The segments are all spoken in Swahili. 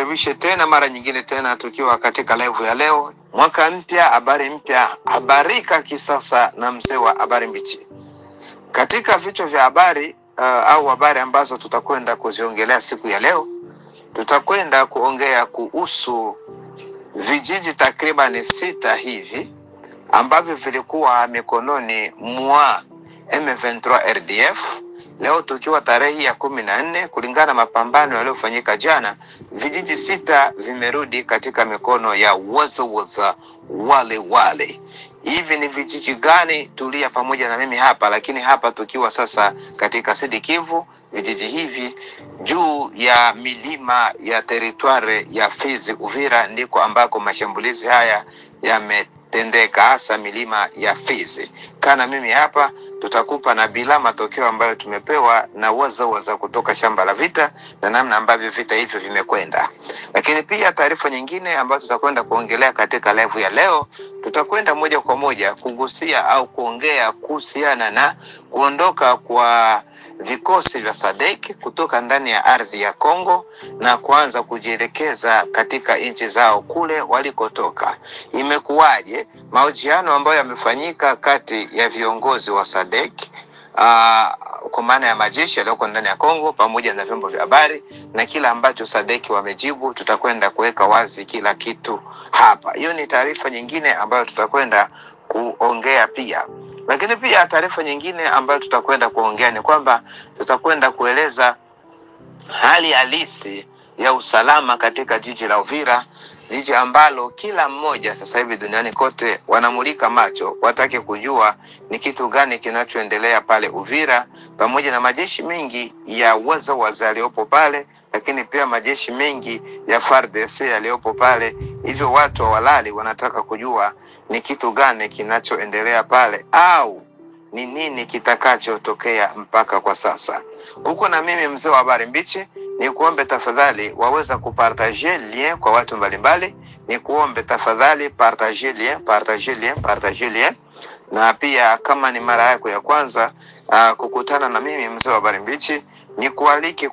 nikukaribishe tena mara nyingine tena tukiwa katika live ya leo. Mwaka mpya, habari mpya, habarika kisasa na mzee wa habari mbichi. Katika vichwa vya habari au habari ambazo tutakwenda kuziongelea siku ya leo, tutakwenda kuongea kuhusu vijiji takriban 6 hivi ambavyo vilikuwa mikononi mwa M23 RDF. Leo tukiwa tarehe ya 14 kulingana na mapambano yaliyofanyika jana, vijiji 6 vimerudi katika mikono ya waza wale. Hivi ni vijiji gani? Tulia pamoja na mimi hapa, lakini hapa tukiwa sasa katika Sud Kivu. Vijiji hivi juu ya milima ya teritware ya Fizi Uvira ndiko ambako mashambulizi haya yametendeka, hasa milima ya Fizi. Kana mimi hapa tutakupa na bila matokeo ambayo tumepewa na waza kutoka shamba la vita na namna ambavyo vita hivyo vimekwenda. Lakini pia taarifa nyingine ambayo tutakwenda kuongelea katika live ya leo, tutakwenda moja kwa moja kugusia au kuongea kuhusiana na kuondoka kwa vikosi vya SADC kutoka ndani ya ardhi ya Kongo na kuanza kujielekeza katika nchi zao kule walikotoka. Imekuwaje? Mahojiano ambayo yamefanyika kati ya viongozi wa SADC kwa maana ya majeshi yaliyoko ndani ya Kongo pamoja na vyombo vya habari, na kila ambacho SADC wamejibu tutakwenda kuweka wazi kila kitu hapa. Hiyo ni taarifa nyingine ambayo tutakwenda kuongea pia. Lakini pia taarifa nyingine ambayo tutakwenda kuongea ni kwamba tutakwenda kueleza hali halisi ya usalama katika jiji la Uvira, jiji ambalo kila mmoja sasa hivi duniani kote wanamulika macho watake kujua ni kitu gani kinachoendelea pale Uvira, pamoja na majeshi mengi ya waza yaliyopo pale, lakini pia majeshi mengi ya FARDC yaliyopo pale. Hivyo watu walali wanataka kujua ni kitu gani kinachoendelea pale au ni nini kitakachotokea mpaka kwa sasa. Huko na mimi mzee wa habari mbichi, ni kuombe tafadhali waweza kupartager lien kwa watu mbalimbali. Ni kuombe tafadhali partager lien. Na pia kama ni mara yako ya kwanza kukutana na mimi mzee wa habari mbichi, ni kualike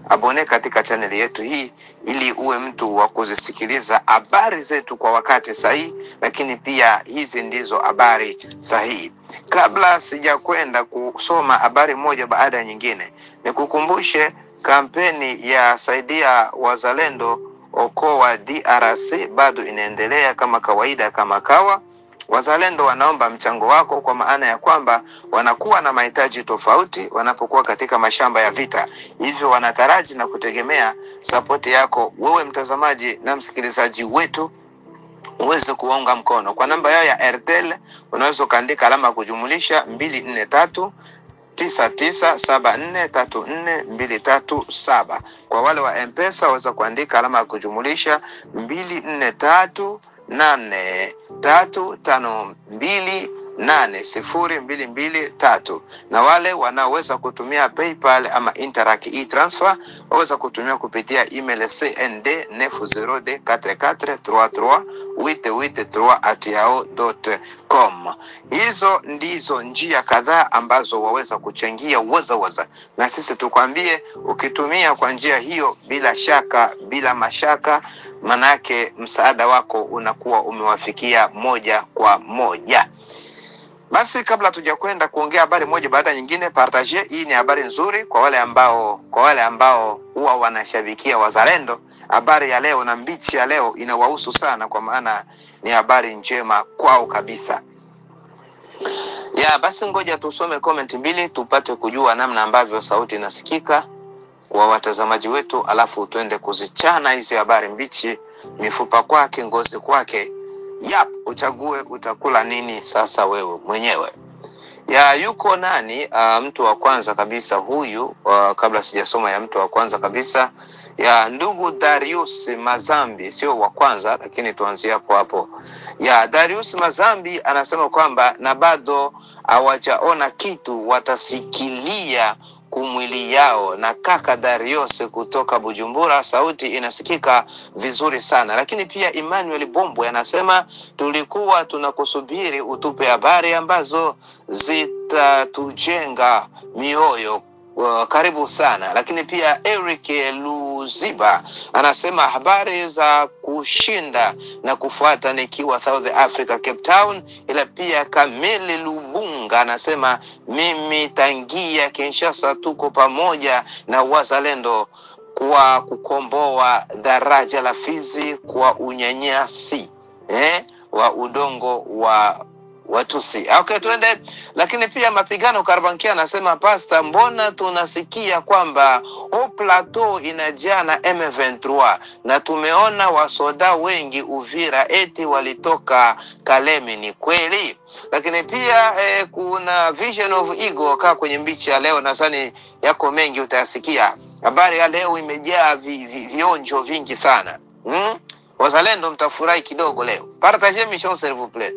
abone katika channel yetu hii ili uwe mtu wa kuzisikiliza habari zetu kwa wakati sahihi, lakini pia hizi ndizo habari sahihi. Kabla sijakwenda kusoma habari moja baada ya nyingine, nikukumbushe kampeni ya Saidia Wazalendo Okoa DRC bado inaendelea kama kawaida, kama kawa. Wazalendo wanaomba mchango wako, kwa maana ya kwamba wanakuwa na mahitaji tofauti wanapokuwa katika mashamba ya vita. Hivyo wanataraji na kutegemea support yako wewe mtazamaji na msikilizaji wetu uweze kuunga mkono. Kwa namba yao ya Airtel unaweza kaandika alama kujumulisha 243 9974342237. Kwa wale wa M-Pesa waweza kuandika alama ya kujumulisha 243 835280223. Na wale wanaoweza kutumia PayPal ama Interac e-transfer waweza kutumia kupitia email cnd90D483883883@yahoo.com. Hizo ndizo njia kadhaa ambazo waweza kuchangia waza na sisi tukwambie, ukitumia kwa njia hiyo bila shaka bila mashaka, manake msaada wako unakuwa umewafikia moja kwa moja. Basi kabla tujakwenda kuongea habari moja baada nyingine, partager. Hii ni habari nzuri kwa wale ambao huwa wanashabikia wazalendo. Habari ya leo na mbichi ya leo inawahusu sana, kwa maana ni habari njema kwao kabisa. Basi ngoja tusome comment mbili tupate kujua namna ambavyo sauti inasikika kwa watazamaji wetu, alafu tuende kuzichana hizi habari mbichi, mifupa kwake, ngozi kwake. Uchague utakula nini sasa wewe mwenyewe. Yuko nani? Mtu wa kwanza kabisa huyu, kabla sijasoma ya mtu wa kwanza kabisa, ndugu Darius Mazambi, sio wa kwanza lakini tuanzie hapo. Darius Mazambi anasema kwamba na bado hawajaona kitu watasikilia kumwili yao. Na kaka Darius kutoka Bujumbura, sauti inasikika vizuri sana. Lakini pia Emmanuel Bombo anasema tulikuwa tunakusubiri utupe habari ambazo zitatujenga mioyo karibu sana. Lakini pia Eric Luziba anasema habari za kushinda na kufuata nikiwa South Africa Cape Town. Ila pia Kamili Lubunga anasema mimi tangia Kinshasa tuko pamoja na wazalendo kwa kukomboa daraja la Fizi kwa unyanyasi wa udongo wa Watusi. Okay, tuende. Lakini pia Mapigano Karbankia anasema Pastor, mbona tunasikia kwamba Plateau inajaa na M23 na tumeona wasoda wengi Uvira eti walitoka Kalemi, ni kweli? Lakini pia kuna Vision of Ego kaa kwenye mbichi ya leo, nadhani yako mengi utayasikia. Habari ya leo imejaa vionjo vingi sana. Wazalendo mtafurahi kidogo leo. Partagez mission s'il vous plaît.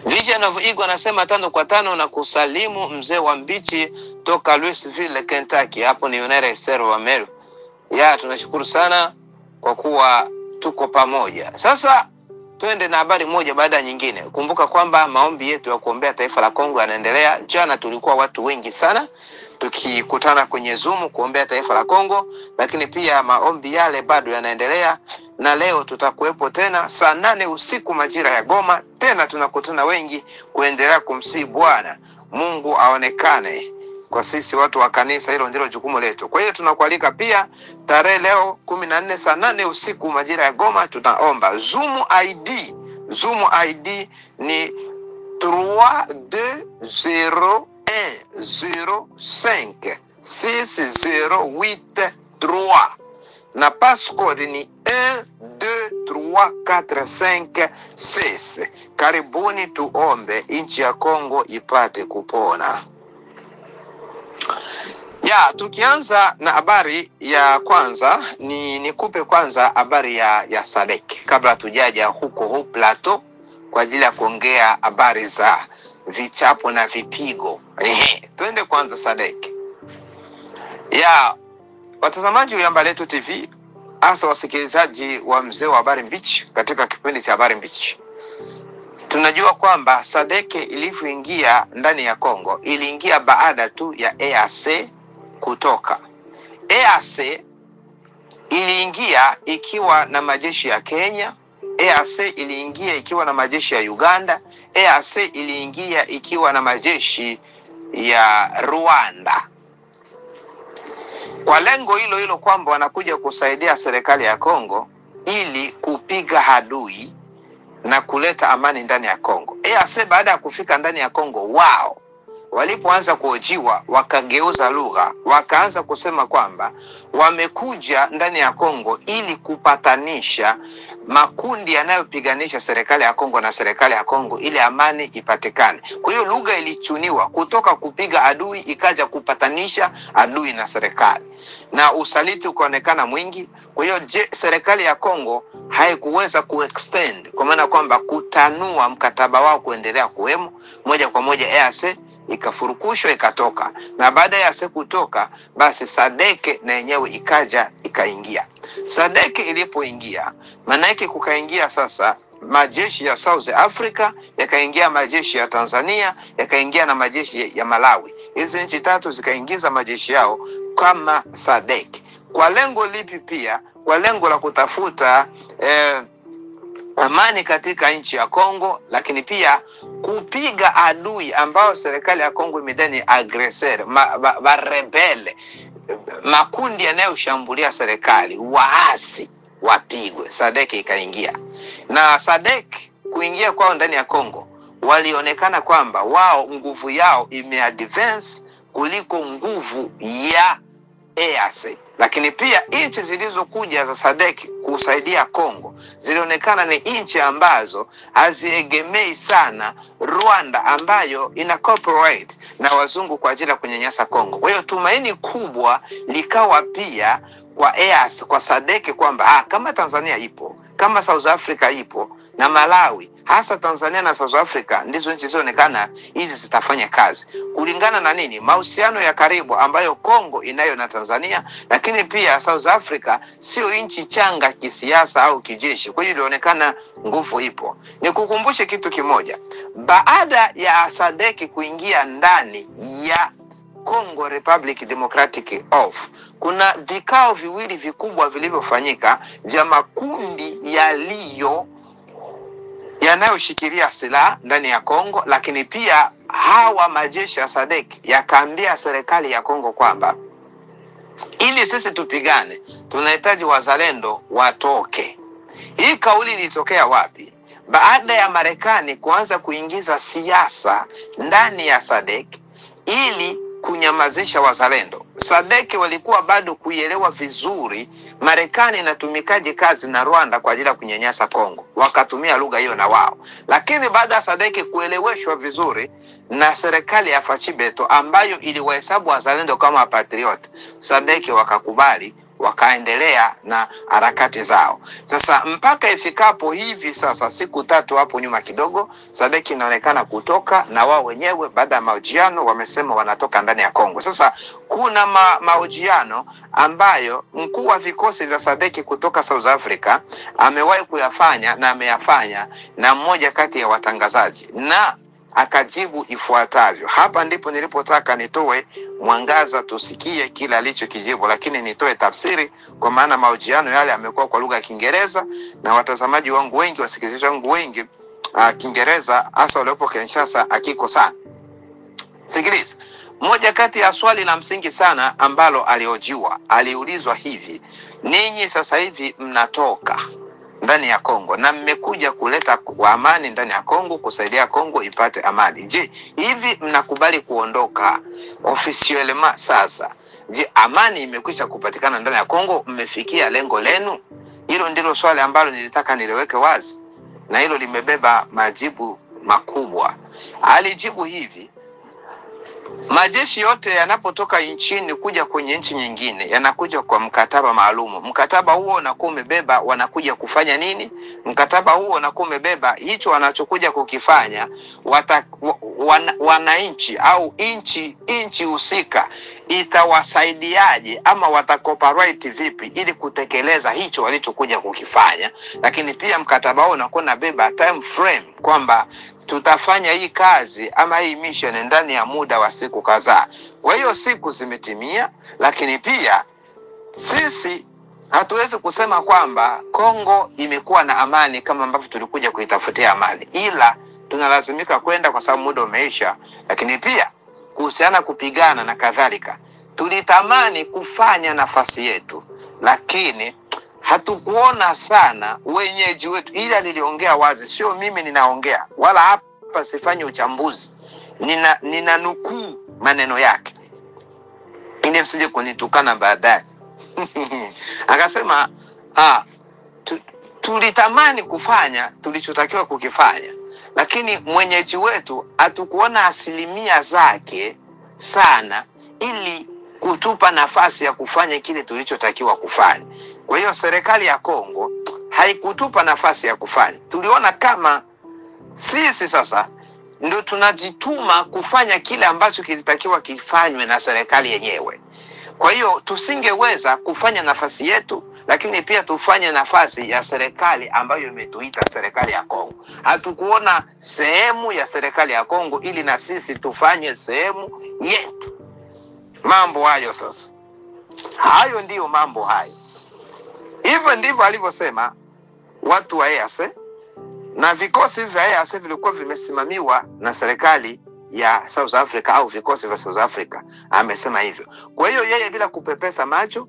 Vision of Ego anasema 5 kwa 5 na kusalimu mzee wa mbichi toka Louisville, Kentucky. Hapo ni United States of America. Tunashukuru sana kwa kuwa tuko pamoja. Sasa tuende na habari moja baada ya nyingine. Kumbuka kwamba maombi yetu ya kuombea taifa la Kongo yanaendelea. Jana tulikuwa watu wengi sana tukikutana kwenye Zoom kuombea taifa la Kongo, lakini pia maombi yale bado yanaendelea, na leo tutakuwepo tena saa 8 usiku majira ya Goma. Tena tunakutana wengi kuendelea kumsihi Bwana Mungu aonekane kwa sisi watu wa kanisa. Hilo ndilo jukumu letu. Kwa hiyo tunakualika pia tarehe leo 14 saa 8 usiku majira ya Goma tunaomba. Zoom ID ni 3201056083 na passcode ni 123456. Karibuni tuombe nchi ya Kongo ipate kupona. Tukianza na habari ya kwanza nikupe kwanza habari ya SADC kabla tujaja huko Plateau kwa ajili ya kuongea habari za vichapo na vipigo. Tuende kwanza SADC. Watazamaji wa Yamba Letu TV, hasa wasikilizaji wa mzee wa habari mbichi katika kipindi cha habari mbichi. Tunajua kwamba SADC ilivyoingia ndani ya Kongo iliingia baada tu ya EAC kutoka. EAC iliingia ikiwa na majeshi ya Kenya, EAC iliingia ikiwa na majeshi ya Uganda, EAC iliingia ikiwa na majeshi ya Rwanda. Kwa lengo hilo kwamba wanakuja kusaidia serikali ya Kongo ili kupiga adui na kuleta amani ndani ya Kongo. EAC baada ya kufika ndani ya Kongo, wao walipoanza kuojiwa wakageuza lugha, wakaanza kusema kwamba wamekuja ndani ya Kongo ili kupatanisha makundi yanayopiganisha serikali ya Kongo na serikali ya Kongo ili amani ipatikane. Kwa hiyo lugha ilichuniwa kutoka kupiga adui ikaja kupatanisha adui na serikali, na usaliti ukaonekana mwingi. Kwa hiyo serikali ya Kongo haikuweza kuextend, kwa maana kwamba kutanua mkataba wao kuendelea kuwemo. Moja kwa moja EAC ikafurukushwa ikatoka, na baada ya EAC kutoka basi SADC na yenyewe ikaingia. SADC ilipoingia, maana yake kukaingia sasa majeshi ya South Africa, yakaingia majeshi ya Tanzania, yakaingia na majeshi ya Malawi. Hizi nchi tatu zikaingiza majeshi yao kama SADC. Kwa lengo lipi? Pia kwa lengo la kutafuta amani katika nchi ya Kongo, lakini pia kupiga adui ambao serikali ya Kongo imedani aggressor, rebele, makundi yanayoshambulia serikali, waasi wapigwe. SADC ikaingia, na SADC kuingia kwao ndani ya Kongo walionekana kwamba wao nguvu yao imeadvance kuliko nguvu ya EAC. Lakini pia nchi zilizokuja za SADC kusaidia Kongo zilionekana ni nchi ambazo haziegemei sana Rwanda, ambayo ina cooperate na wazungu kwa ajili ya kunyanyasa Kongo. Kwa hiyo tumaini kubwa likawa pia kwa EAC, kwa SADC, kwamba kama Tanzania ipo, kama South Africa ipo na Malawi, hasa Tanzania na South Africa ndizo nchi zinazoonekana hizi zitafanya kazi kulingana na nini? Mahusiano ya karibu ambayo Kongo inayo na Tanzania, lakini pia South Africa sio nchi changa kisiasa au kijeshi. Kwa hiyo ilionekana nguvu ipo. Nikukumbushe kitu kimoja, baada ya SADC kuingia ndani ya Congo Republic Democratic of, kuna vikao viwili vikubwa vilivyofanyika vya makundi yanayoshikilia silaha ndani ya Kongo, lakini pia hawa majeshi ya SADC yakaambia serikali ya Kongo kwamba ili sisi tupigane tunahitaji wazalendo watoke. Hii kauli ilitokea wapi? Baada ya Marekani kuanza kuingiza siasa ndani ya SADC ili kunyamazisha wazalendo. SADC walikuwa bado kuielewa vizuri Marekani inatumikaje kazi na Rwanda kwa ajili ya kunyanyasa Kongo. Wakatumia lugha hiyo na wao. Lakini baada ya SADC kueleweshwa vizuri na serikali ya Fachibeto ambayo iliwahesabu wazalendo kama patriot, SADC wakakubali, wakaendelea na harakati zao. Sasa mpaka ifikapo hivi sasa siku 3 hapo nyuma kidogo, SADC inaonekana kutoka, na wao wenyewe baada ya mahojiano wamesema wanatoka ndani ya Kongo. Sasa kuna mahojiano ambayo mkuu wa vikosi vya SADC kutoka South Africa amewahi kuyafanya na ameyafanya na mmoja kati ya watangazaji, na akajibu ifuatavyo. Hapa ndipo nilipotaka nitoe mwangaza tusikie kila alichokijibu, lakini nitoe tafsiri kwa maana mahojiano yale yamekuwa kwa lugha ya Kiingereza na watazamaji wangu wengi, wasikilizaji wangu wengi Kiingereza hasa waliopo Kinshasa akiko sana. Sikiliza. Moja kati ya swali la msingi sana ambalo aliulizwa hivi: ninyi sasa hivi mnatoka ndani ya Kongo na mmekuja kuleta amani ndani ya Kongo, kusaidia Kongo ipate amani. Je, hivi mnakubali kuondoka officiellement sasa? Je, amani imekwisha kupatikana ndani ya Kongo? Mmefikia lengo lenu? Hilo ndilo swali ambalo nilitaka niliweke wazi, na hilo limebeba majibu makubwa. Alijibu hivi: majeshi yote yanapotoka nchini kuja kwenye nchi nyingine yanakuja kwa mkataba maalum. Mkataba huo unakuwa umebeba wanakuja kufanya nini? Mkataba huo unakuwa umebeba hicho wanachokuja kukifanya, wananchi au nchi husika itawasaidiaje ama watacooperate vipi ili kutekeleza hicho walichokuja kukifanya. Lakini pia mkataba huo unakuwa unabeba time frame kwamba tutafanya hii kazi ama hii mission ndani ya muda wa siku kadhaa. Kwa hiyo siku zimetimia, lakini pia sisi hatuwezi kusema kwamba Kongo imekuwa na amani kama ambavyo tulikuja kuitafutia amani, ila tunalazimika kwenda kwa sababu muda umeisha. Lakini pia kuhusiana kupigana na kadhalika, tulitamani kufanya nafasi yetu, lakini hatukuona sana wenyeji wetu. Ila niliongea wazi, sio mimi ninaongea, wala hapa sifanyi uchambuzi, nina nukuu maneno yake ili msije kunitukana baadaye. Akasema tulitamani kufanya tulichotakiwa kukifanya, lakini mwenyeji wetu hatukuona asilimia zake sana ili kutupa nafasi ya kufanya kile tulichotakiwa kufanya. Kwa hiyo serikali ya Kongo haikutupa nafasi ya kufanya. Tuliona kama sisi sasa ndio tunajituma kufanya kile ambacho kilitakiwa kifanywe na serikali yenyewe. Kwa hiyo tusingeweza kufanya nafasi yetu, lakini pia tufanye nafasi ya serikali ambayo imetuita serikali ya Kongo. Hatukuona sehemu ya serikali ya Kongo ili na sisi tufanye sehemu yetu. Mambo hayo sasa. Hayo ndiyo mambo hayo. Hivyo ndivyo alivyosema watu wa EAC, na vikosi vya EAC vilikuwa vimesimamiwa na serikali ya South Africa au vikosi vya South Africa. Amesema hivyo. Kwa hiyo yeye bila kupepesa macho,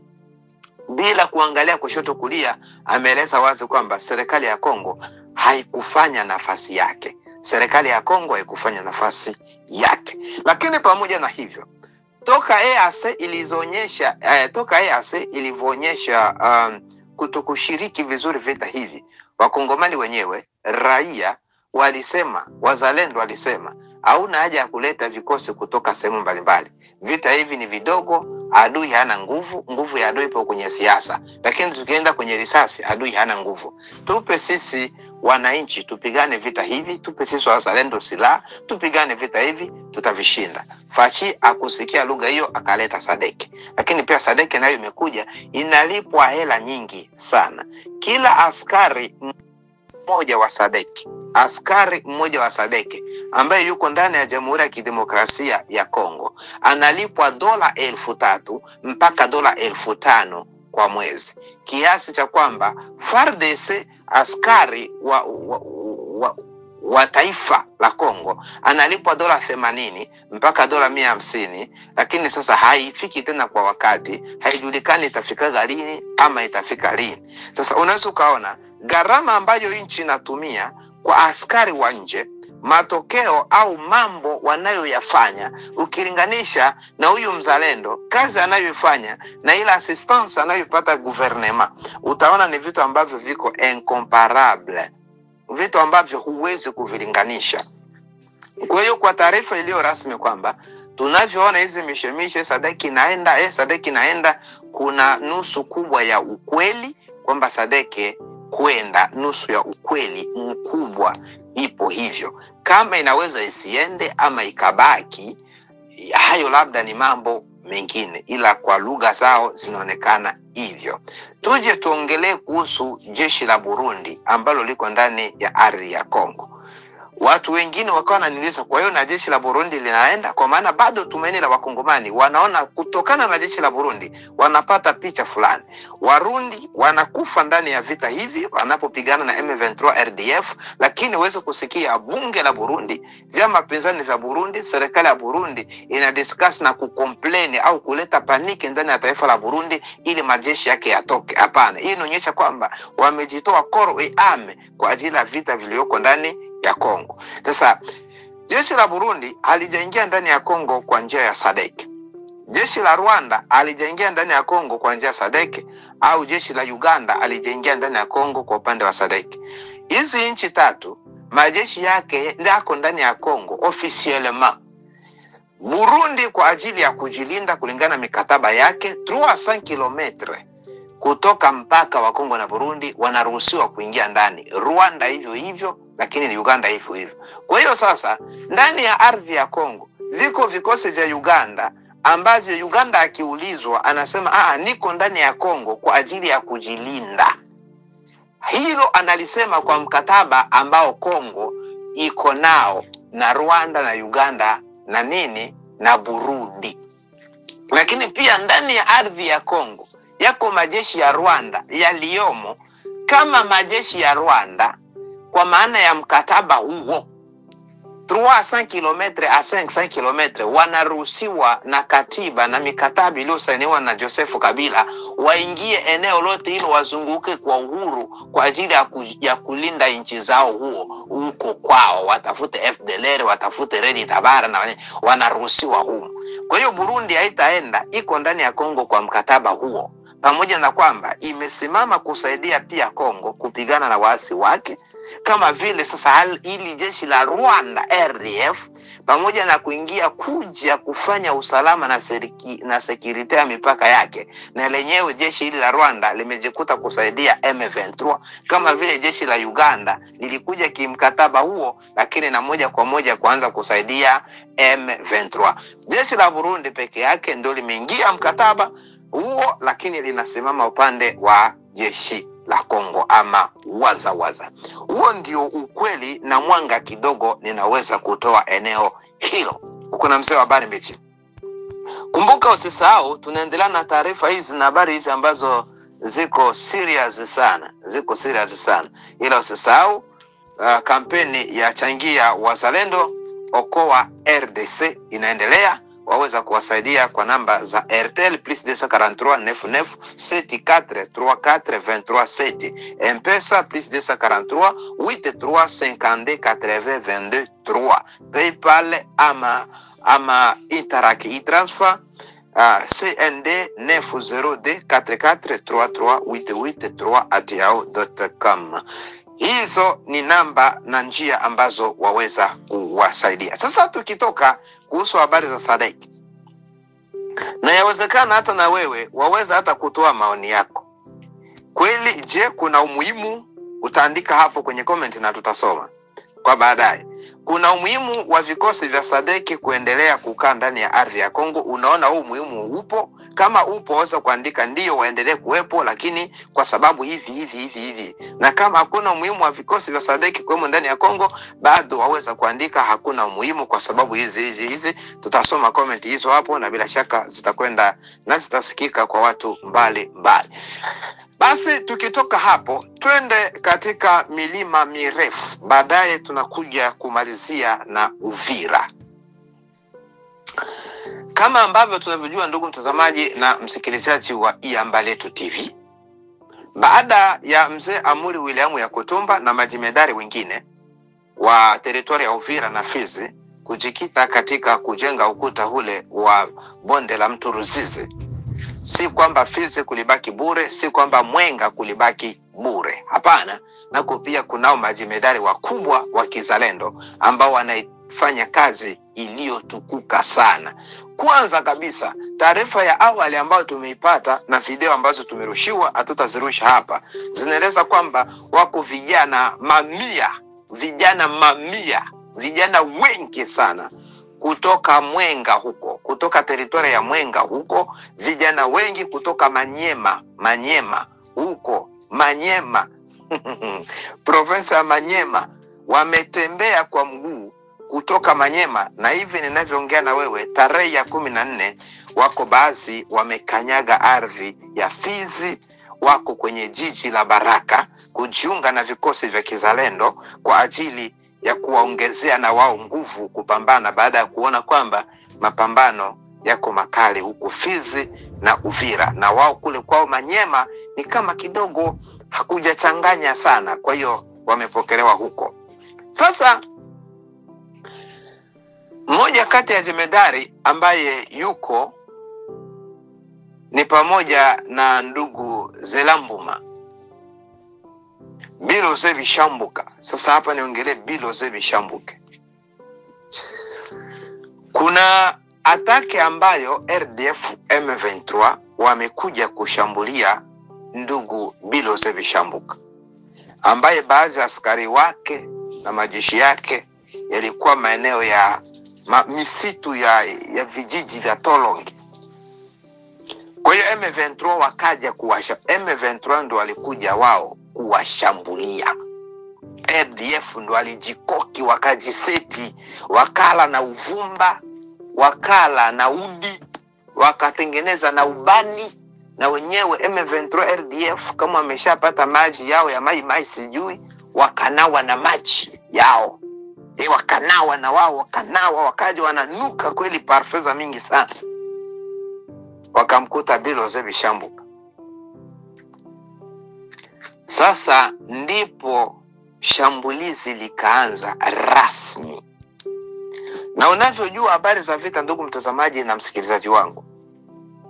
bila kuangalia kushoto kulia, ameeleza wazi kwamba serikali ya Kongo haikufanya nafasi yake. Serikali ya Kongo haikufanya nafasi yake. Lakini pamoja na hivyo, toka EAC ilivyoonyesha kutokushiriki vizuri vita hivi, wakongomani wenyewe, raia walisema, wazalendo walisema, hauna haja ya kuleta vikosi kutoka sehemu mbalimbali. Vita hivi ni vidogo, adui hana nguvu, nguvu ya adui ipo kwenye siasa. Lakini tukienda kwenye risasi, adui hana nguvu. Tupe sisi wananchi tupigane vita hivi, tupe sisi wazalendo silaha, tupigane vita hivi, tutavishinda. Fachi akusikia lugha hiyo, akaleta SADC. Lakini pia SADC nayo imekuja inalipwa hela nyingi sana. Kila askari mmoja wa SADC askari mmoja wa SADC ambaye yuko ndani ya Jamhuri ya Kidemokrasia ya Kongo analipwa $3,000 mpaka $5,000 kwa mwezi, kiasi cha kwamba FARDC askari wa taifa la Kongo analipwa $80 mpaka $150, lakini sasa haifiki tena kwa wakati, haijulikani itafika lini ama itafika lini. Sasa unaweza ukaona gharama ambayo nchi inatumia kwa askari wa nje, matokeo au mambo wanayoyafanya ukilinganisha na huyu mzalendo, kazi anayoifanya na ile assistance anayopata gouvernement, utaona ni vitu ambavyo viko incomparable, vitu ambavyo huwezi kuvilinganisha. Kwa hiyo kwa taarifa iliyo rasmi kwamba tunavyoona hizi mishemishe SADC inaenda, kuna nusu kubwa ya ukweli kwamba SADC kwenda, nusu ya ukweli mkubwa ipo hivyo. Kama inaweza isiende ama ikabaki, hayo labda ni mambo mengine, ila kwa lugha zao zinaonekana hivyo. Tuje tuongelee kuhusu jeshi la Burundi ambalo liko ndani ya ardhi ya Kongo. Watu wengine wakawa wananiuliza, kwa hiyo na jeshi la Burundi linaenda? Kwa maana bado tumaini la Wakongomani wanaona kutokana na jeshi la Burundi wanapata picha fulani. Warundi wanakufa ndani ya vita hivi wanapopigana na M23 RDF, lakini uweze kusikia bunge la Burundi, vyama pinzani vya Burundi, serikali ya Burundi inadiscuss na kucomplain au kuleta paniki ndani ya taifa la Burundi ili majeshi yake yatoke. Hapana, hii inaonyesha kwamba wamejitoa koro ame kwa ajili ya vita vilivyoko ndani ya Kongo. Sasa jeshi la Burundi halijaingia ndani ya Kongo kwa njia ya SADC. Jeshi la Rwanda halijaingia ndani ya Kongo kwa njia ya SADC, au jeshi la Uganda halijaingia ndani ya Kongo kwa upande wa SADC. Hizi nchi tatu majeshi yake yako ndani ya Kongo officiellement. Burundi kwa ajili ya kujilinda kulingana mikataba yake 300 km kutoka mpaka wa Kongo na Burundi wanaruhusiwa kuingia ndani. Rwanda hivyo hivyo, lakini ni Uganda hivyo hivyo. Kwa hiyo sasa ndani ya ardhi ya Kongo viko vikosi vya Uganda ambavyo Uganda akiulizwa anasema niko ndani ya Kongo kwa ajili ya kujilinda. Hilo analisema kwa mkataba ambao Kongo iko nao na Rwanda na Uganda na na Burundi. Lakini pia ndani ya ardhi ya Kongo yako majeshi ya Rwanda yaliyomo kama majeshi ya Rwanda kwa maana ya mkataba huo 300 km a 500 km wanaruhusiwa na katiba na mikataba iliyosainiwa na Joseph Kabila waingie eneo lote hilo, wazunguke kwa uhuru kwa ajili ya kulinda nchi zao huko kwao, watafute FDLR, watafute Red Tabara na wanaruhusiwa huko. Kwa hiyo Burundi haitaenda, iko ndani ya Kongo kwa mkataba huo, pamoja na kwamba imesimama kusaidia pia Kongo kupigana na waasi wake, kama vile sasa ili jeshi la Rwanda RDF pamoja na kuja kufanya usalama na security ya mipaka yake, na lenyewe jeshi hili la Rwanda limejikuta kusaidia M23, kama vile jeshi la Uganda lilikuja kimkataba huo, lakini na moja kwa moja kuanza kusaidia M23. Jeshi la Burundi peke yake ndio limeingia mkataba huo, lakini linasimama upande wa jeshi la Kongo ama waza. Huo ndio ukweli na mwanga kidogo ninaweza kutoa eneo hilo. Uko na mzee wa habari mbichi. Kumbuka usisahau tunaendelea na taarifa hizi na habari hizi ambazo ziko serious sana. Ila usisahau kampeni ya changia wazalendo okoa RDC inaendelea. Waweza kuwasaidia kwa namba za Airtel +243 99 74 34 23 7, M-Pesa +243 83 52 80 22 3, PayPal ama Interac e-transfer CND 90D 44338883@yahoo.com. Hizo ni namba na njia ambazo waweza kuwasaidia. Sasa tukitoka kuhusu habari za SADC, na yawezekana hata na wewe waweza hata kutoa maoni yako. Kweli je, kuna umuhimu? Utaandika hapo kwenye comment na tutasoma kwa baadaye. kuna umuhimu wa vikosi vya SADC kuendelea kukaa ndani ya ardhi ya Kongo. Unaona huu umuhimu upo. Kama upo waweza kuandika ndio waendelee kuwepo, lakini kwa sababu hivi. Na kama hakuna umuhimu wa vikosi vya SADC kuwemo ndani ya Kongo, bado waweza kuandika hakuna umuhimu kwa sababu hizi. Tutasoma comment hizo hapo na bila shaka zitakwenda na zitasikika kwa watu mbali. Basi tukitoka hapo twende katika milima mirefu. Baadaye tunakuja kumalizia na Uvira. Kama ambavyo tunavyojua ndugu mtazamaji na msikilizaji wa Iyamba Letu TV, baada ya mzee Amuri William Yakutumba na majimedari wengine wa teritori ya Uvira na Fizi kujikita katika kujenga ukuta ule wa bonde la mto Ruzizi, si kwamba Fizi kulibaki bure, si kwamba Mwenga kulibaki bure. Hapana, na pia kunao majimedari wakubwa wa kizalendo ambao wanaifanya kazi iliyotukuka sana. Kwanza kabisa, taarifa ya awali ambayo tumeipata na video ambazo tumerushiwa, hatutazirusha hapa, zinaeleza kwamba wako vijana wengi sana kutoka Mwenga huko, kutoka teritoria ya Mwenga huko, vijana wengi kutoka Manyema huko, province ya Manyema, wametembea kwa mguu kutoka Manyema, na hivi ninavyoongea na wewe tarehe ya 14 wako baadhi wamekanyaga ardhi ya Fizi, wako kwenye jiji la Baraka kujiunga na vikosi vya kizalendo kwa ajili ya kuwaongezea na wao nguvu kupambana, baada ya kuona kwamba mapambano yako makali huko Fizi na Uvira, na wao kule kwao Manyema ni kama kidogo hakujachanganya sana, kwa hiyo wamepokelewa huko. Sasa mmoja kati ya jemedari ambaye yuko ni pamoja na ndugu Zelambuma Biloze Bishambuka. Sasa hapa niongelee Biloze Bishambuka. Kuna atake ambayo RDF M23 wamekuja kushambulia ndugu Biloze Bishambuka, ambaye baadhi ya askari wake na majeshi yake yalikuwa maeneo ya misitu ya vijiji vya Tolongi. Kwa hiyo M23 wakaja M23 ndo walikuja wao kuwashambulia. RDF ndo walijikoki, wakajiseti, wakala na uvumba, wakala na udi, wakatengeneza na ubani, na wenyewe M23 RDF kama wameshapata maji yao ya mai sijui, wakanawa na maji yao. Wakanawa na wao, wakaja wananuka kweli parfeza mingi sana. Wakamkuta Biloze Bishambuka. Sasa ndipo shambulizi likaanza rasmi. Na unavyojua habari za vita ndugu mtazamaji na msikilizaji wangu,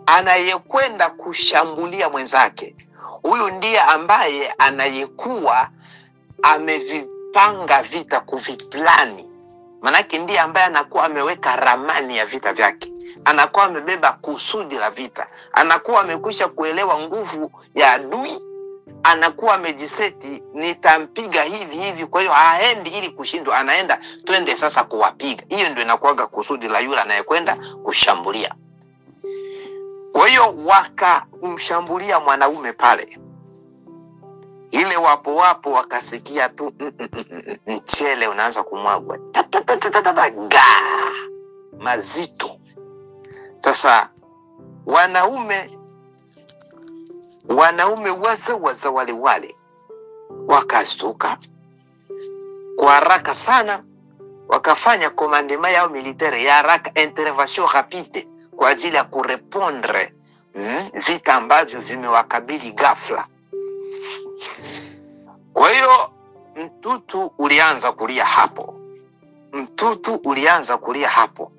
anayekwenda kushambulia mwenzake, huyu ndiye ambaye anayekuwa amevipanga vita, kuviplani. Manake ndiye ambaye anakuwa ameweka ramani ya vita vyake, anakuwa amebeba kusudi la vita, anakuwa amekwisha kuelewa nguvu ya adui, anakuwa amejiseti nitampiga hivi. Kwa hiyo haendi ili kushindwa, anaenda twende sasa kuwapiga. Hiyo ndio inakuwaga kusudi la yule anayekwenda kushambulia. Kwa hiyo wakamshambulia mwanaume pale. Ile wapo wakasikia tu mchele unaanza kumwagwa, mazito. Sasa wanaume waza wale wakastuka kwa haraka sana, wakafanya commandement yao militaire ya haraka, intervention rapide kwa ajili ya kurepondre vita ambavyo vimewakabili ghafla. Kwa hiyo mtutu ulianza kulia hapo,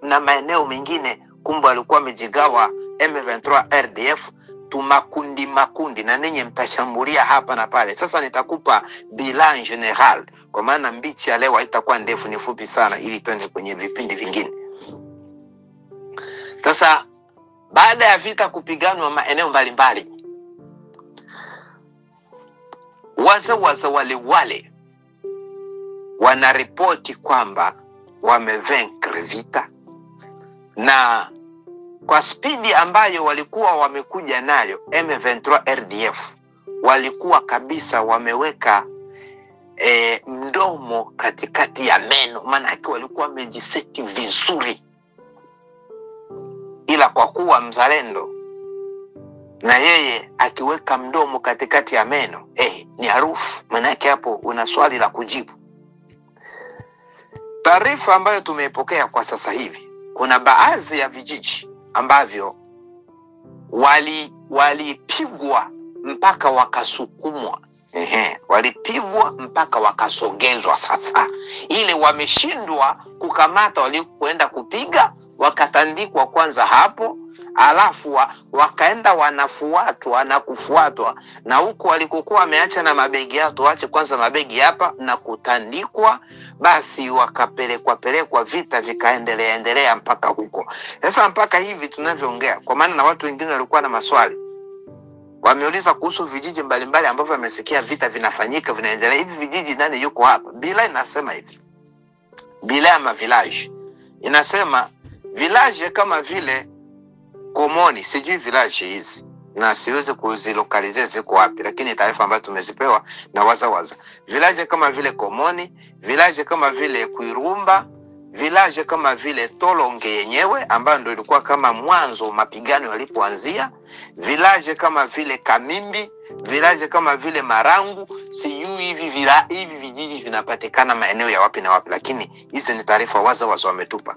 na maeneo mengine kumbe alikuwa amejigawa M23 RDF makundi, na ninyi mtashambulia hapa na pale. Sasa nitakupa bilan general, kwa maana mbichi ya leo haitakuwa ndefu, ni fupi sana, ili twende kwenye vipindi vingine. Sasa baada ya vita kupiganwa maeneo mbalimbali, waza wale wanaripoti kwamba wamevenkre vita, na kwa spidi ambayo walikuwa wamekuja nayo M23 RDF walikuwa kabisa wameweka mdomo katikati ya meno, maana yake walikuwa wamejiseti vizuri. Ila kwa kuwa mzalendo na yeye akiweka mdomo katikati ya meno, ni harufu, maana yake hapo una swali la kujibu. Taarifa ambayo tumeipokea kwa sasa hivi, kuna baadhi ya vijiji ambavyo walipigwa mpaka wakasukumwa. Walipigwa mpaka wakasogezwa. Sasa ile wameshindwa kukamata walikoenda kupiga, wakatandikwa kwanza hapo, alafu wakaenda wanafuatwa na kufuatwa, na huko walikokuwa wameacha na mabegi yao, tuache kwanza mabegi hapa na kutandikwa, basi wakapelekwa vita vikaendelea mpaka huko. Sasa mpaka hivi tunavyoongea, kwa maana na watu wengine walikuwa na maswali, wameuliza kuhusu vijiji mbalimbali ambavyo wamesikia vita vinafanyika vinaendelea. Hivi vijiji nani yuko hapa? Bila inasema hivi, bila ama village inasema village kama vile Komoni, sijui village hizi na siwezi kuzilokalize ziko wapi, lakini taarifa ambazo tumezipewa na wazawaza, village kama vile Komoni, village kama vile Kuirumba, village kama vile Tolonge yenyewe ambayo ndio ilikuwa kama mwanzo mapigano yalipoanzia, village kama vile Kamimbi, village kama vile Marangu. Sijui hivi vijiji vinapatikana maeneo ya wapi na wapi, lakini hizi ni taarifa wazawaza wametupa.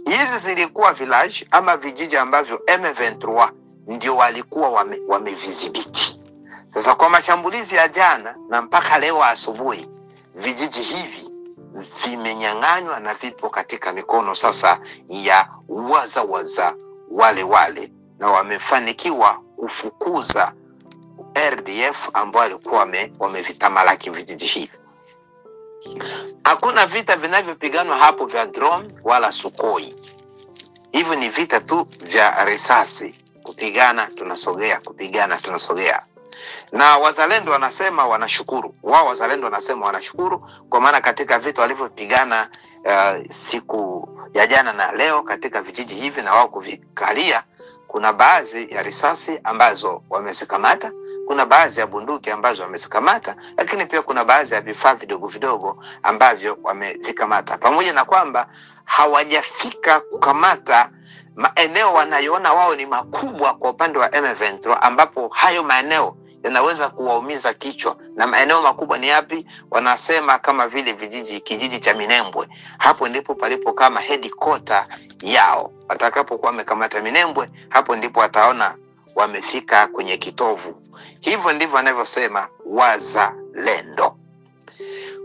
Hizi zilikuwa village ama vijiji ambavyo M23 ndio walikuwa wamevizibiti. Sasa kwa mashambulizi ya jana na mpaka leo asubuhi, vijiji hivi vimenyang'anywa na vipo katika mikono sasa ya wazawaza wale, na wamefanikiwa kufukuza RDF ambao walikuwa wamevitamalaki vijiji hivi. Hakuna vita vinavyopiganwa hapo vya drone wala Sukhoi. Hivyo ni vita tu vya risasi, kupigana tunasogea, kupigana tunasogea. Na wazalendo wanasema wanashukuru. Wazalendo wanasema wanashukuru kwa maana katika vita walivyopigana siku ya jana na leo katika vijiji hivi na wao kuvikalia, kuna baadhi ya risasi ambazo wamezikamata, kuna baadhi ya bunduki ambazo wamezikamata, lakini pia kuna baadhi ya vifaa vidogo ambavyo wamevikamata. Pamoja na kwamba hawajafika kukamata maeneo wanayoona wao ni makubwa kwa upande wa M23, ambapo hayo maeneo yanaweza kuwaumiza kichwa. Na maeneo makubwa ni yapi? Wanasema kama vile kijiji cha Minembwe. Hapo ndipo palipo kama headquarter yao. Watakapokuwa wamekamata Minembwe, hapo ndipo wataona wamefika kwenye kitovu. Hivyo ndivyo wanavyosema wazalendo.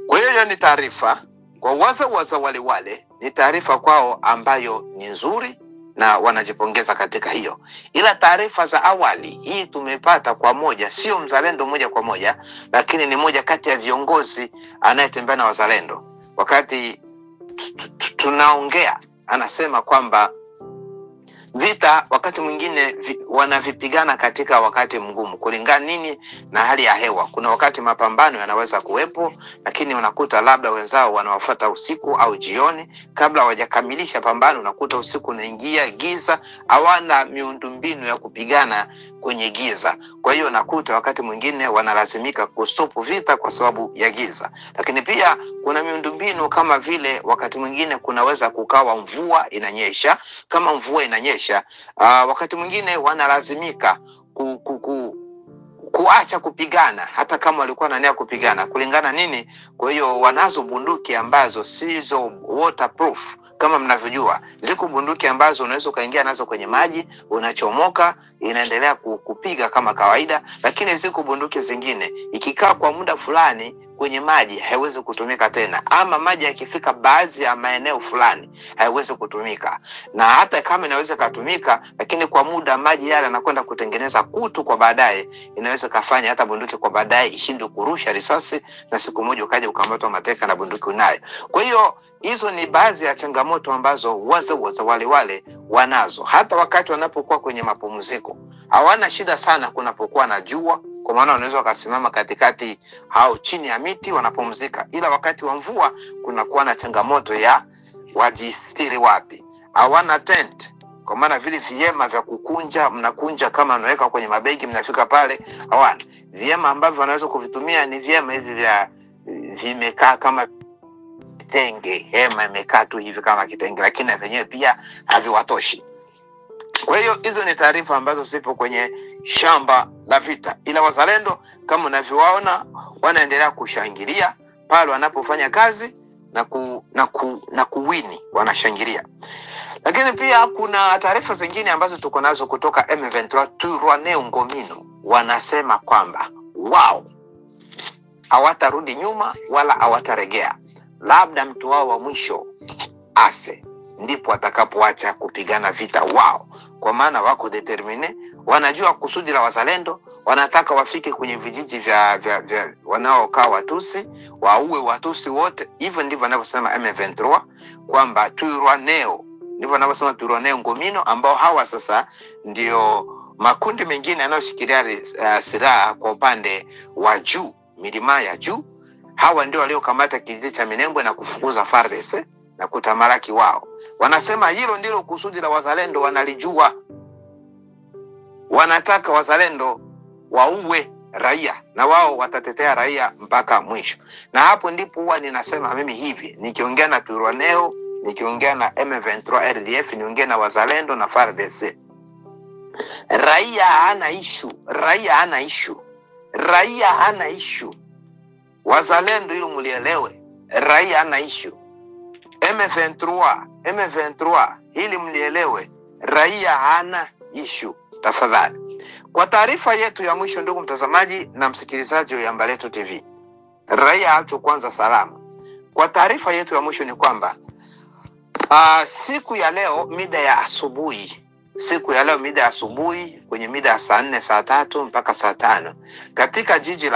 Kwa hiyo ni taarifa kwa wazawaza wale, ni taarifa kwao ambayo ni nzuri na wanajipongeza katika hiyo. Ila taarifa za awali hii tumepata kwa moja, sio mzalendo moja kwa moja, lakini ni moja kati ya viongozi anayetembea na wazalendo. Wakati tunaongea anasema kwamba vita wakati mwingine wanavipigana katika wakati mgumu kulingana nini na hali ya hewa. Kuna wakati mapambano yanaweza kuwepo, lakini unakuta labda wenzao wanawafuata usiku au jioni, kabla hawajakamilisha pambano unakuta usiku unaingia, giza, hawana miundombinu ya kupigana kwenye giza. Kwa hiyo unakuta wakati mwingine wanalazimika kustopu vita kwa sababu ya giza. Lakini pia kuna miundombinu kama vile wakati mwingine kunaweza kukawa mvua inanyesha. Kama mvua inanyesha, wakati mwingine wanalazimika kuacha kupigana hata kama walikuwa na nia kupigana kulingana nini. Kwa hiyo wanazo bunduki ambazo sizo waterproof. Kama mnavyojua, ziko bunduki ambazo unaweza kaingia nazo kwenye maji, unachomoka, inaendelea kupiga kama kawaida. Lakini ziko bunduki zingine ikikaa kwa muda fulani kwenye maji haiwezi kutumika tena, ama maji yakifika baadhi ya maeneo fulani haiwezi kutumika. Na hata kama inaweza kutumika, lakini kwa muda maji yale yanakwenda kutengeneza kutu, kwa baadaye inaweza kafanya hata bunduki kwa baadaye ishindwe kurusha risasi, na siku moja ukaje ukamatwa mateka na bunduki unayo. Kwa hiyo hizo ni baadhi ya changamoto ambazo wazawaza wale wanazo. Hata wakati wanapokuwa kwenye mapumziko hawana shida sana kunapokuwa na jua, kwa maana wanaweza wakasimama katikati au chini ya miti wanapumzika, ila wakati wa mvua kuna kuwa na changamoto ya wajistiri wapi. Hawana tent, kwa maana vile vyema vya kukunja, mnakunja kama mnaweka kwenye mabegi mnafika pale, hawana. Vyema ambavyo wanaweza kuvitumia ni vyema hivi vya vimekaa kama kitenge, hema imekaa tu hivi kama kitenge, lakini wenyewe pia haviwatoshi. Kwa hiyo hizo ni taarifa ambazo zipo kwenye shamba la vita, ila wazalendo kama unavyowaona wanaendelea kushangilia pale wanapofanya kazi na kuwini, wanashangilia. Lakini pia kuna taarifa zingine ambazo tuko nazo kutoka M23 Twirwaneho Ngomino, wanasema kwamba wao hawatarudi nyuma wala hawataregea, labda mtu wao wa mwisho afe ndipo atakapoacha kupigana vita wao, kwa maana wako determine, wanajua kusudi la wazalendo, wanataka wafike kwenye vijiji vya wanaokaa Watusi, waue Watusi wote. Hivyo ndivyo wanavyosema M23 kwamba Twirwaneho, ndivyo wanavyosema Twirwaneho Ngomino, ambao hawa sasa ndio makundi mengine yanayoshikilia silaha kwa upande wa juu, milima ya juu. Hawa ndio waliokamata kijiji cha Minembwe na kufukuza FARDC na kutamalaki wao. Wanasema hilo ndilo kusudi la wazalendo, wanalijua. Wanataka wazalendo waue raia na wao watatetea raia mpaka mwisho. Na hapo ndipo huwa ninasema mimi hivi, nikiongea na Twirwaneho, nikiongea na M23 RDF, niongea na wazalendo na FARDC. Raia hana issue, raia hana issue. Raia hana issue. Wazalendo hilo mlielewe, raia hana issue. M23 hili mlielewe, raia hana issue tafadhali. Kwa taarifa yetu ya mwisho, ndugu mtazamaji na msikilizaji wa Yambaletu TV, raia hatu kwanza salama. Kwa taarifa yetu ya mwisho ni kwamba siku ya leo mida ya asubuhi, kwenye mida ya saa 4, saa 3 mpaka saa 5 katika jiji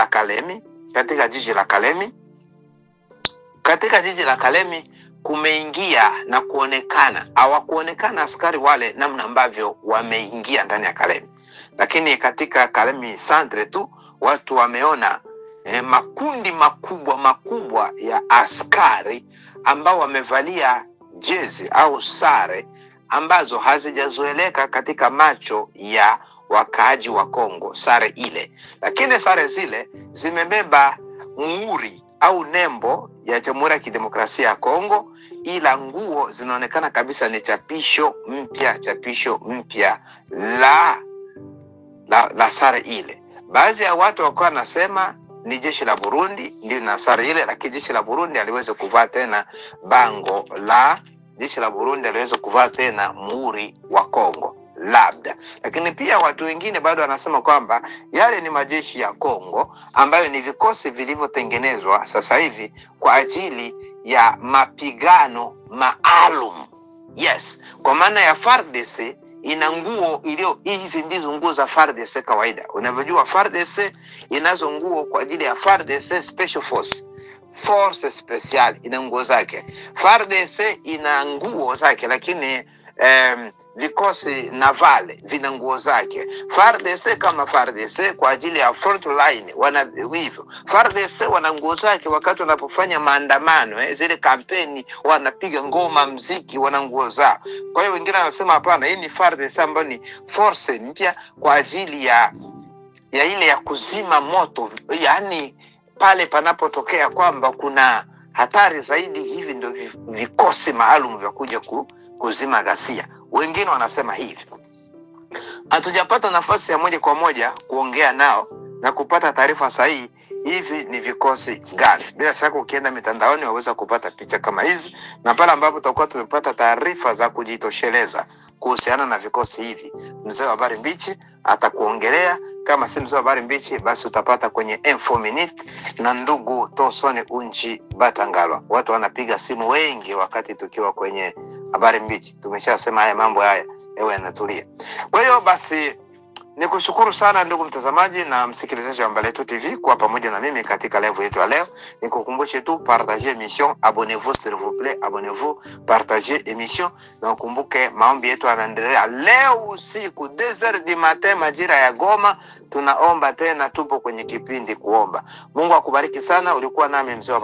la Kalemi kumeingia na kuonekana, hawakuonekana askari wale namna ambavyo wameingia ndani ya Kalemi, lakini katika Kalemi Centre tu watu wameona makundi makubwa ya askari ambao wamevalia jezi au sare ambazo hazijazoeleka katika macho ya wakaaji wa Kongo, sare ile. Lakini sare zile zimebeba muhuri au nembo ya Jamhuri ya Kidemokrasia ya Kongo, ila nguo zinaonekana kabisa ni chapisho mpya la sare ile. Baadhi ya watu wakawa nasema ni jeshi la Burundi ndio na sare ile, lakini jeshi la Burundi aliweza kuvaa tena bango la jeshi la Burundi, aliweza kuvaa tena muhuri wa Kongo labda. Lakini pia watu wengine bado wanasema kwamba yale ni majeshi ya Kongo ambayo ni vikosi vilivyotengenezwa sasa hivi kwa ajili ya mapigano maalum. Yes, kwa maana ya FARDC ina nguo hizi ndizo nguo za FARDC kawaida. Unavyojua FARDC inazo nguo kwa ajili ya FARDC Special Force Special ina nguo zake. FARDC ina nguo zake, lakini vikosi navale vina nguo zake. FARDC kama FARDC kwa ajili ya front line wana hivyo. FARDC wana nguo zake wakati wanapofanya maandamano, zile kampeni, wanapiga ngoma, mziki, wana nguo zao. Kwa hiyo wengine wanasema hapana, hii ni FARDC ambayo ni force mpya kwa ajili ya ile ya kuzima moto, yani pale panapotokea kwamba kuna hatari zaidi, hivi ndio vikosi maalum vya kuja kuzima ghasia. Wengine wanasema hivi. Hatujapata nafasi ya moja kwa moja kuongea nao na kupata taarifa sahihi hivi ni vikosi gani. Bila shaka ukienda mitandaoni waweza kupata picha kama hizi, na pale ambapo tutakuwa tumepata taarifa za kujitosheleza kuhusiana na vikosi hivi, mzee wa habari mbichi atakuongelea. Kama si mzee wa habari mbichi, basi utapata kwenye Info Minute na ndugu Tosone Unchi Batangalwa. Watu wanapiga simu wengi wakati tukiwa kwenye habari mbichi. Tumeshasema haya mambo haya, ewe yanatulia. Kwa hiyo basi Nikushukuru sana ndugu mtazamaji na msikilizaji wa Mbaletu TV kwa pamoja na mimi katika live yetu ya leo. Nikukumbushe tu partager émission, abonnez-vous s'il vous plaît, abonnez-vous, partagez émission. Na ukumbuke maombi yetu yanaendelea leo usiku 2h du matin majira ya Goma, tunaomba tena, tupo kwenye kipindi kuomba. Mungu akubariki sana. Ulikuwa nami mzee wa